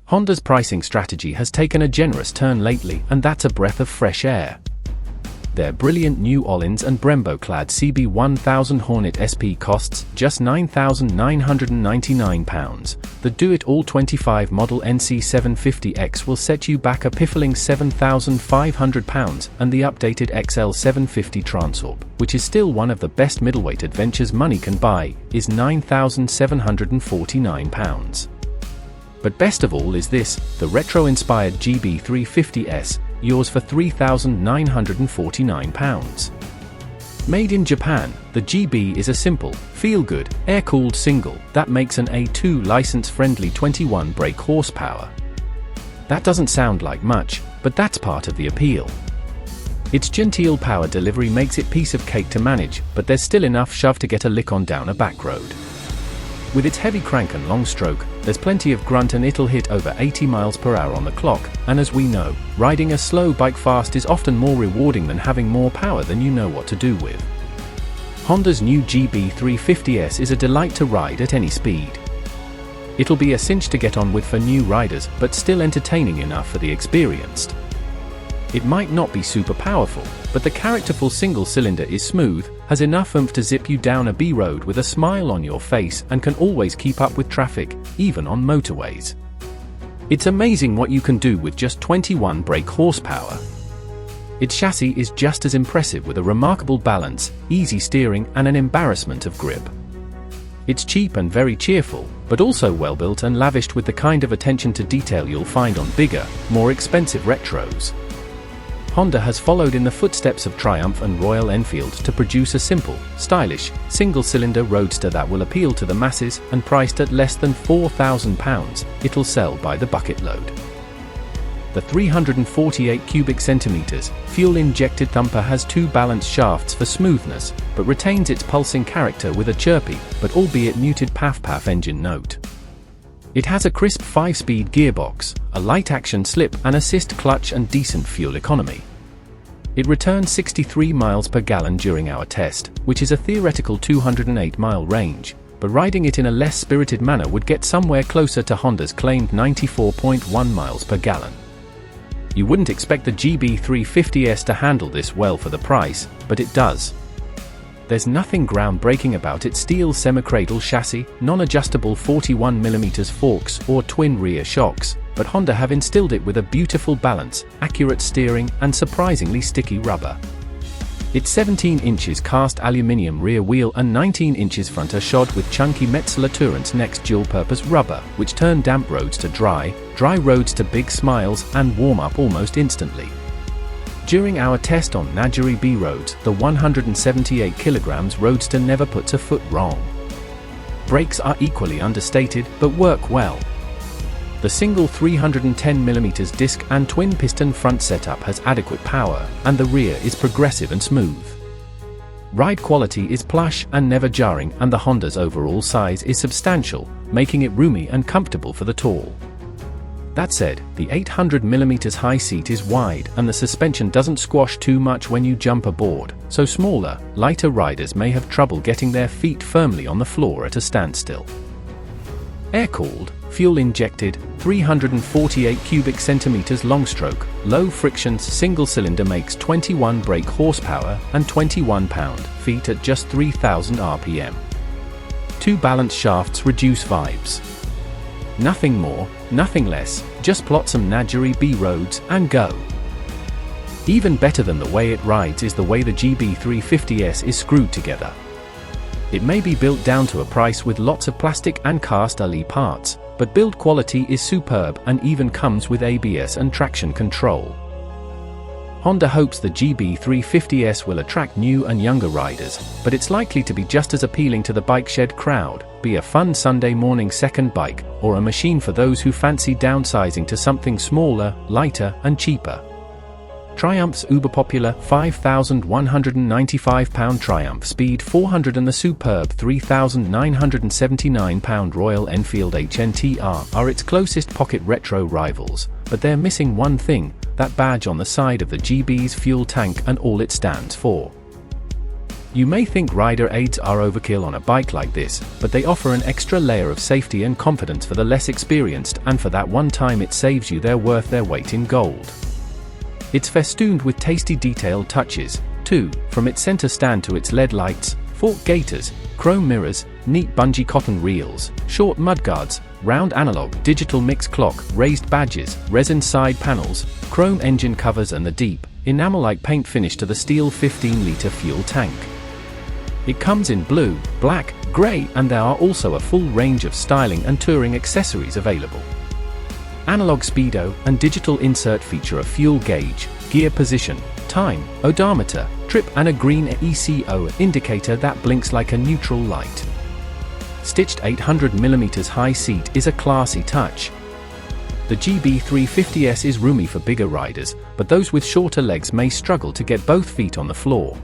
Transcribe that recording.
Honda's pricing strategy has taken a generous turn lately, and that's a breath of fresh air. Their brilliant new Öhlins and Brembo-clad CB1000 Hornet SP costs just £9,999. The Do-It-All 25 model NC750X will set you back a piffling £7,500, and the updated XL750 Transorb, which is still one of the best middleweight adventures money can buy, is £9,749. But best of all is this, the retro-inspired GB350S, yours for £3,949. Made in Japan, the GB is a simple, feel-good, air-cooled single that makes an A2 license-friendly 21 brake horsepower. That doesn't sound like much, but that's part of the appeal. Its genteel power delivery makes it piece of cake to manage, but there's still enough shove to get a lick on down a back road. With its heavy crank and long stroke, there's plenty of grunt and it'll hit over 80 miles per hour on the clock, and as we know, riding a slow bike fast is often more rewarding than having more power than you know what to do with. Honda's new GB350S is a delight to ride at any speed. It'll be a cinch to get on with for new riders, but still entertaining enough for the experienced. It might not be super powerful, but the characterful single-cylinder is smooth, has enough oomph to zip you down a B-road with a smile on your face, and can always keep up with traffic, even on motorways. It's amazing what you can do with just 21 brake horsepower. Its chassis is just as impressive, with a remarkable balance, easy steering, and an embarrassment of grip. It's cheap and very cheerful, but also well-built and lavished with the kind of attention to detail you'll find on bigger, more expensive retros. Honda has followed in the footsteps of Triumph and Royal Enfield to produce a simple, stylish, single-cylinder roadster that will appeal to the masses, and priced at less than £4,000, it'll sell by the bucket load. The 348 cubic centimeters, fuel-injected thumper has two balanced shafts for smoothness, but retains its pulsing character with a chirpy, but albeit muted paf-paf engine note. It has a crisp 5-speed gearbox, a light-action slip and assist clutch, and decent fuel economy. It returned 63 miles per gallon during our test, which is a theoretical 208-mile range, but riding it in a less spirited manner would get somewhere closer to Honda's claimed 94.1 miles per gallon. You wouldn't expect the GB350S to handle this well for the price, but it does. There's nothing groundbreaking about its steel semi-cradle chassis, non-adjustable 41mm forks, or twin rear shocks, but Honda have instilled it with a beautiful balance, accurate steering, and surprisingly sticky rubber. Its 17 inches cast aluminium rear wheel and 19 inches front are shod with chunky Metzeler Tourance Next dual-purpose rubber, which turn damp roads to dry roads to big smiles, and warm up almost instantly. During our test on Najiri B roads, the 178 kg roadster never puts a foot wrong. Brakes are equally understated, but work well. The single 310mm disc and twin-piston front setup has adequate power, and the rear is progressive and smooth. Ride quality is plush and never jarring, and the Honda's overall size is substantial, making it roomy and comfortable for the tall. That said, the 800mm high seat is wide, and the suspension doesn't squash too much when you jump aboard, so smaller, lighter riders may have trouble getting their feet firmly on the floor at a standstill. Air-cooled, fuel-injected, 348 cubic centimeters long-stroke, low-friction single-cylinder makes 21 brake horsepower and 21 pound-feet at just 3,000 RPM. Two balanced shafts reduce vibes. Nothing more, nothing less, just plot some Najiri B roads and go. Even better than the way it rides is the way the GB350S is screwed together. It may be built down to a price with lots of plastic and cast alloy parts, but build quality is superb and even comes with ABS and traction control. Honda hopes the GB350S will attract new and younger riders, but it's likely to be just as appealing to the bike shed crowd, be a fun Sunday morning second bike, or a machine for those who fancy downsizing to something smaller, lighter, and cheaper. Triumph's uber-popular £5,195 Triumph Speed 400 and the superb £3,979 Royal Enfield HNTR are its closest pocket retro rivals, but they're missing one thing, that badge on the side of the GB's fuel tank and all it stands for. You may think rider aids are overkill on a bike like this, but they offer an extra layer of safety and confidence for the less experienced, and for that one time it saves you, they're worth their weight in gold. It's festooned with tasty detailed touches, too, from its center stand to its LED lights, fork gaiters, chrome mirrors, neat bungee cotton reels, short mudguards, round analog digital mix clock, raised badges, resin side panels, chrome engine covers, and the deep, enamel-like paint finish to the steel 15-liter fuel tank. It comes in blue, black, grey, and there are also a full range of styling and touring accessories available. Analog speedo and digital insert feature a fuel gauge, gear position, time, odometer, trip, and a green ECO indicator that blinks like a neutral light. Stitched 800mm high seat is a classy touch. The GB350S is roomy for bigger riders, but those with shorter legs may struggle to get both feet on the floor.